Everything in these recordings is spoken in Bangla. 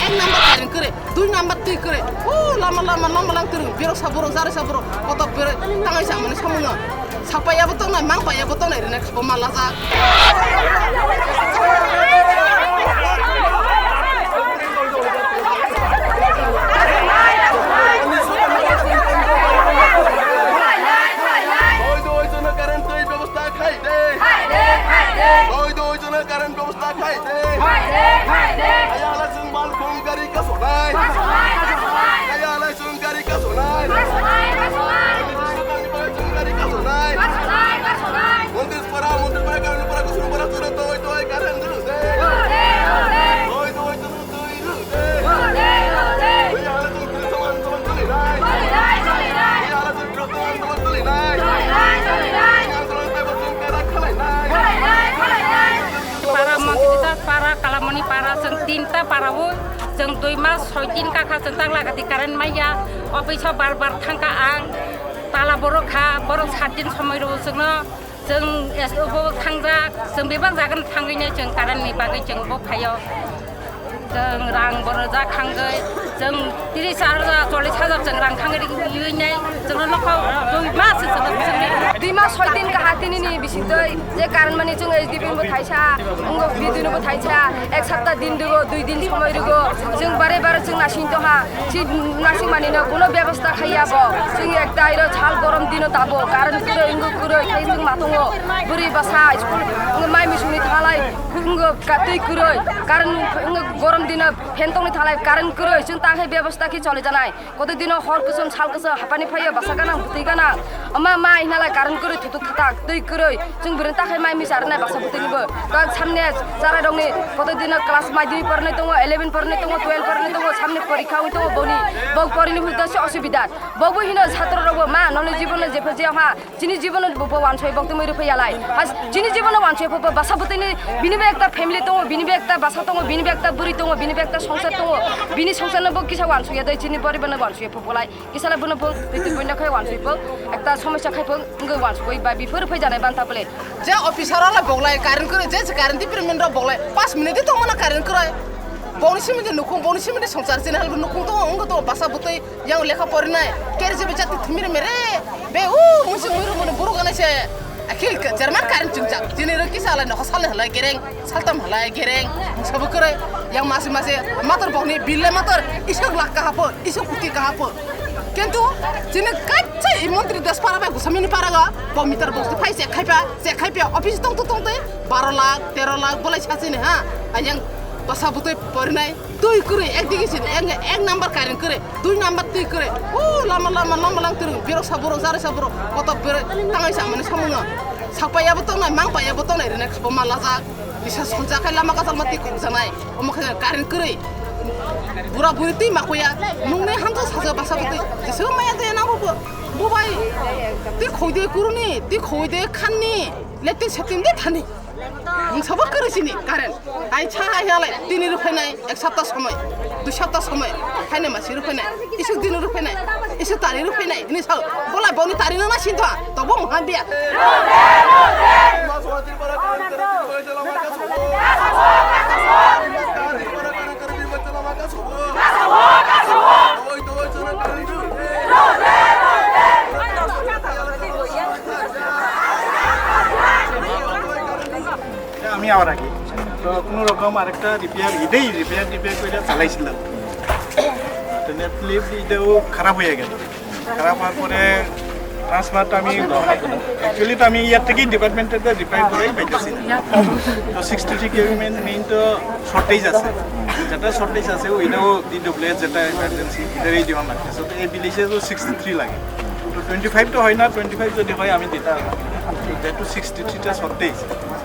এক নাম্বার কারেন করে 2 নাম্বার তুই করে ও লামা লামা লামা লাং তুই বেরো সাবরো জারে সাবরো কত বেরো তাঙ্গাই সামনে সামুনা সাপায়াবো তো নাই মাংপায়াবো তো নাই নেক্সট মালা যা Karan ব্যবস্থা খাই দে আয়ালা সুনবাল কোঙ্গারি কাসোনাই আয়ালা সুনগারি কাসোনাই মন্দির পরা কারণ পরা কুসুম পরা তুই তো ওই কারণ দে ওই তো তুই দে আয়ালা সুন সমান সমান চলি নাই আয়ালা সুন সমান চলি নাই para Montri para Kalamani para seng tinta para wo seng 2 mas 6 tin ka kha seng tang la gati karan maya office bar bar thangka ang tala borok kha borok 7 din samai ro sengno seng SO thangja seng bebang jagan thangine seng karan ni bagai seng bo phayo seng rang bor ja khangai seng 30,000 40,000 seng rang khangai yui nei seng loko 2 mas seng 2 mas 6 din ka hatini ni bisitoi je karan mani chung SDM bo thaisa ungo bidunu bo thaisa ek sapta din dugo 2 din সময় dugo chung bare bare chung nasin to ha chi nasin mani no kono ব্যবস্থা খাইয়া bo chung ekta iro chal gorom dino tabo karan kuro ingo kuro khai chung matongo buri basa school ungo mai misuni thalai ungo katui kuro karan ungo gorom dino fentongni thalai karan kuro chung ta khai ব্যবস্থা ki chole janai koto dino hor kusum chal kuso hapani phaiya basa kana buti kana ama mai nalai karan kuro thutuk thak tui kuro chung burin ta khai mai misar nai basa buti nibo ta samne jara dongni koto dino class madhyamik porne tongo 11 porne tongo 12 porne tongo samne porikha hui tongo boni bog porini hui dase asubida bogu hino chhatro rogo ma noni jibone jefe je ha jini jibone bo wansoi bog tumai rupai alai has jini jibone wansoi bo basa butini binibe ekta family tongo binibe ekta basa tongo binibe ekta buri tongo binibe ekta songsar tongo bini songsar no bo kisa wansoi dai jini poribane wansoi polai kisala bono bo titin boina khai wansoi bo ekta সমস্যা খাইবো ngo wansoi ba bifur phai janai banta pole যে অফিসারলা বগলাই কারেন করে যে কারেন ডিপার্টমেন্টরা বগলাই 5 মিনিটে তো মনে কারেন করে বনিসিমিতে নুকুম বনিসিমিতে সংসার চিনা হল নুকুম তো অঙ্গ তো বাসা বুতই ইয়াং লেখা পড়ি নাই কের যে বেচাতে থিমিরে মেরে বে ও মুসি মুরু মনে বুড়ো গানাইছে আখিল জার্মান কারেন চুংচা জিনির কি সালা ন সালে হলাই গেরেং সালতাম হলাই গেরেং সব করে ইয়াং মাসে মাসে মাতর বগনি বিলে মাতর ইসক লাখ কাহাপো ইসক কুতি কাহাপো কিন্তু যিনি কাচ্ছে মন্ত্রী দেশ পারাবে গুসামিনি পারাগা বমিটার বস্তু ফাইছে খাইপা অফিস তং তো 12 লাখ 13 লাখ বলাই ছাছিনি হ্যাঁ আইং বাসা বুতই পরিনাই তুই করে একদিকে ছিল এক নাম্বার কারেন করে 2 নাম্বার তুই করে ও লামা লামা লামা লাং তুই বেরো সাবরো জারে সাবরো কত বেরো তাঙ্গাই সামনে সামুনা সাপায়াবো তো নাই মাংপায়াবো তো নাই নেক্সট মালা যা বিশেষ সঞ্জা খাই লামা কাজাল মাতি জানাই অমখানে কারেন করে বুড়া বুড়ি তুই মাকয়া নুনে হামতো সাজা বাসা বুতই যেসে মায়া দে না বো বুবাই তুই খইদে কুরুনি তুই খইদে খাননি লেতে সেতিম দে থানি সব করেছিনি কারেন আই ছাই হালাই 3 রুপাই নাই 1 সপ্তাহ সময় 2 সপ্তাহ সময় খাইনে মাসি রুপাই নাই ইসু দিন রুপাই নাই ইসু তারি রুপাই নাই ইনি সাল বলা বনি তারি না সিনথা তব মহান বিয়া আমি আবার আগে তো কোনো রকম আরেকটা রিপেয়ার করে চালাইছিলাম তো নেটফ্লিপ এটাও খারাপ হয়ে গেল খারাপ হওয়ার পরে ট্রান্সফারটা আমি অ্যাকচুয়ালি তো আমি ইয়ার থেকেই ডিপার্টমেন্টের রিপেয়ার করেই পাইতেছি তো 63 কেভি মেইন তো শর্টেজ আছে যেটা শর্টেজ আছে ওইটাও DWS যেটা ইমার্জেন্সি এটারই দেওয়া লাগতেছে তো এই বিলিশে তো 63 লাগে তো 25 তো হয় না 25 যদি হয় আমি দিতে যেহেতু 63টা শর্টেজ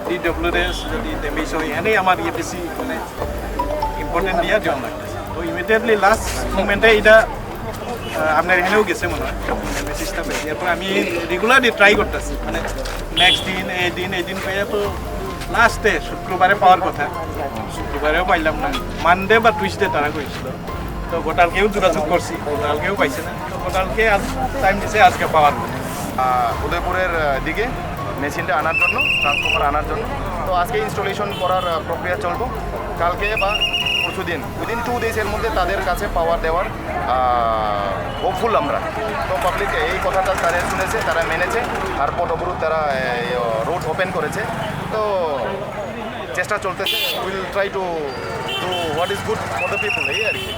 DWS যদি ড্যামেজ হয় এনেই আমার বেশি মানে ইম্পর্টেন্ট দিয়া দেওয়া লাগতেছে তো ইমিডিয়েটলি লাস্ট মুভমেন্টে এটা আপনার এখানেও গেছে মনে হয় মেসেজটা পেয়েছি এরপর আমি রেগুলারলি ট্রাই করতেছি মানে নেক্সট দিন এই দিন পেয়ে তো লাস্টে শুক্রবারে পাওয়ার কথা শুক্রবারেও পাইলাম না মানডে বা টুইসডে তারা করেছিল তো গোটালকেও যোগাযোগ করছি গোটালকেও পাইছে না তো গোটালকে আজ টাইম দিছে আজকে পাওয়ার কথা উদয়পুরের দিকে মেশিনটা আনার জন্য ট্রান্সফর্মার আনার জন্য তো আজকে ইনস্টলেশন করার প্রক্রিয়া চলবো কালকে বা পরশু দিন উইদিন 2 ডেজের মধ্যে তাদের কাছে পাওয়ার দেওয়ার হোপফুল আমরা। তো পাবলিক এই কথাটা তারা শুনেছে, তারা মেনেছে, আর পথ অবরোধ তারা রোড ওপেন করেছে। তো চেষ্টা চলতেছে, will try to do what is good for the people, এই আর কি।